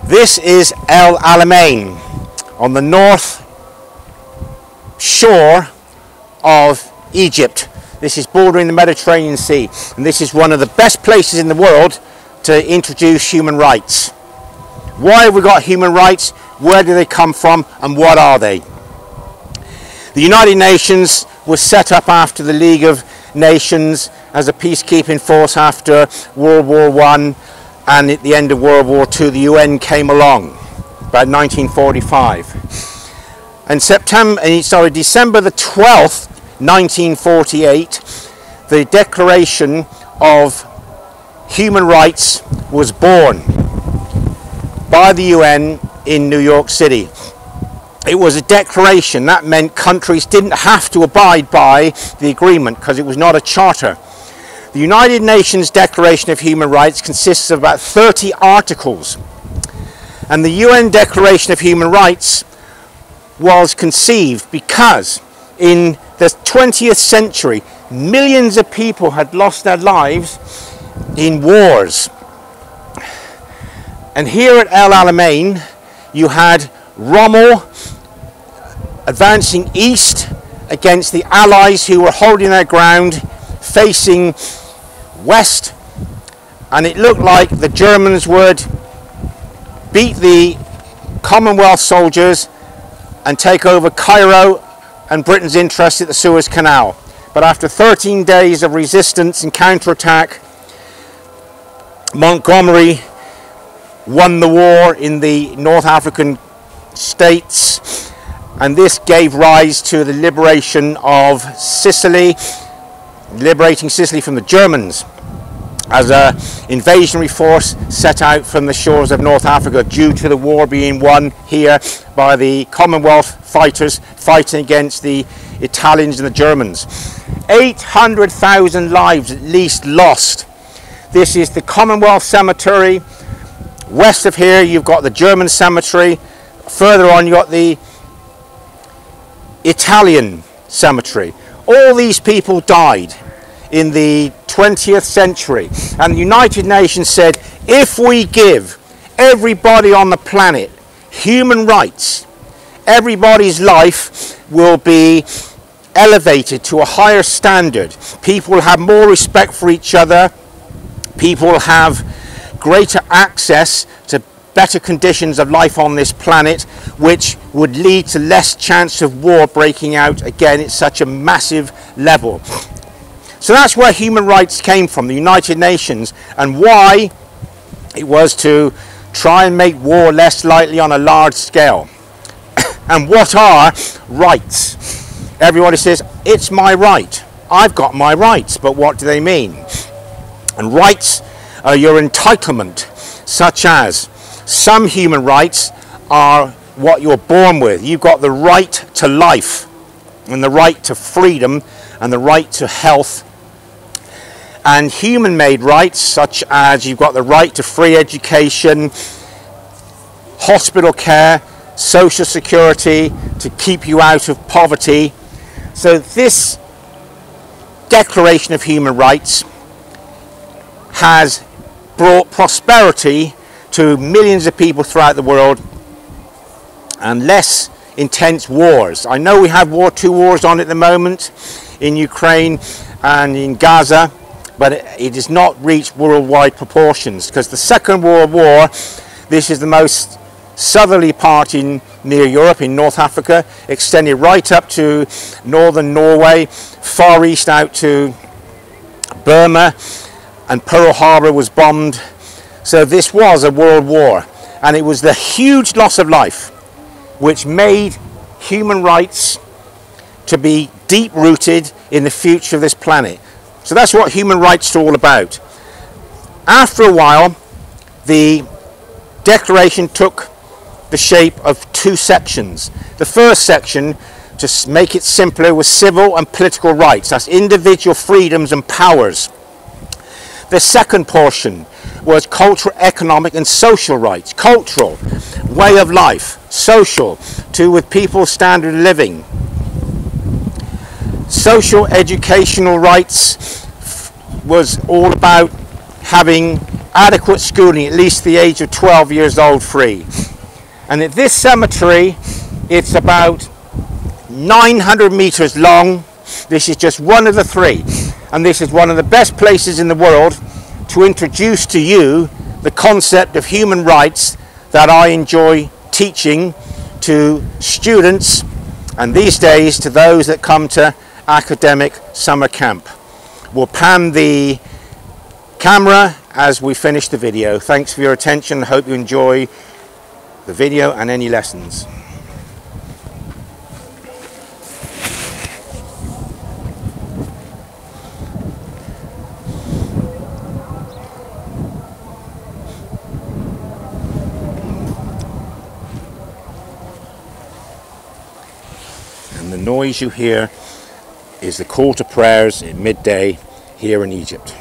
This is Alamein on the north shore of Egypt. This is bordering the Mediterranean Sea, and this is one of the best places in the world to introduce human rights. Why have we got human rights? Where do they come from, and what are they? The United Nations was set up after the League of Nations as a peacekeeping force after World War I, and at the end of World War II the UN came along about 1945. And December the 12th, 1948, the Declaration of Human Rights was born by the UN in New York City. It was a declaration. That meant countries didn't have to abide by the agreement because it was not a charter. The United Nations Declaration of Human Rights consists of about 30 articles, and the UN Declaration of Human Rights was conceived because in the 20th century millions of people had lost their lives in wars. And here at Alamein you had Rommel advancing east against the Allies who were holding their ground facing west, and it looked like the Germans would beat the Commonwealth soldiers and take over Cairo and Britain's interest at the Suez Canal. But after 13 days of resistance and counterattack, Montgomery won the war in the North African states, and this gave rise to the liberation of Sicily, liberating Sicily from the Germans as an invasionary force set out from the shores of North Africa due to the war being won here by the Commonwealth fighters fighting against the Italians and the Germans. 800,000 lives at least lost. This is the Commonwealth cemetery. West of here you've got the German cemetery. Further on you've got the Italian cemetery. All these people died in the 20th century, and the United Nations said if we give everybody on the planet human rights, everybody's life will be elevated to a higher standard. People will have more respect for each other, people will have greater access to better conditions of life on this planet, which would lead to less chance of war breaking out again at such a massive level. So that's where human rights came from, the United Nations, and why it was to try and make war less likely on a large scale. And what are rights? Everybody says, it's my right. I've got my rights, but what do they mean? And rights are your entitlement, such as some human rights are what you're born with. You've got the right to life, and the right to freedom, and the right to health. And human-made rights, such as you've got the right to free education, hospital care, social security, to keep you out of poverty. So this Declaration of Human Rights has brought prosperity to millions of people throughout the world and less intense wars. I know we have two wars on at the moment in Ukraine and in Gaza, but it has not reached worldwide proportions, because the Second World War, this is the most southerly part near Europe, in North Africa, extended right up to northern Norway, far east out to Burma, and Pearl Harbor was bombed. So this was a world war, and it was the huge loss of life which made human rights to be deep-rooted in the future of this planet. So that's what human rights are all about. After a while, the Declaration took the shape of two sections. The first section, to make it simpler, was civil and political rights. That's individual freedoms and powers. The second portion was cultural, economic and social rights. Cultural, way of life. Social, to with people's standard of living. Social educational rights was all about having adequate schooling, at least the age of 12 years old free. And at this cemetery, it's about 900 meters long. This is just one of the 3. And this is one of the best places in the world to introduce to you the concept of human rights that I enjoy teaching to students, and these days to those that come to academic summer camp. We'll pan the camera as we finish the video. Thanks for your attention. Hope you enjoy the video and any lessons. And the noise you hear is the call to prayers at midday here in Egypt.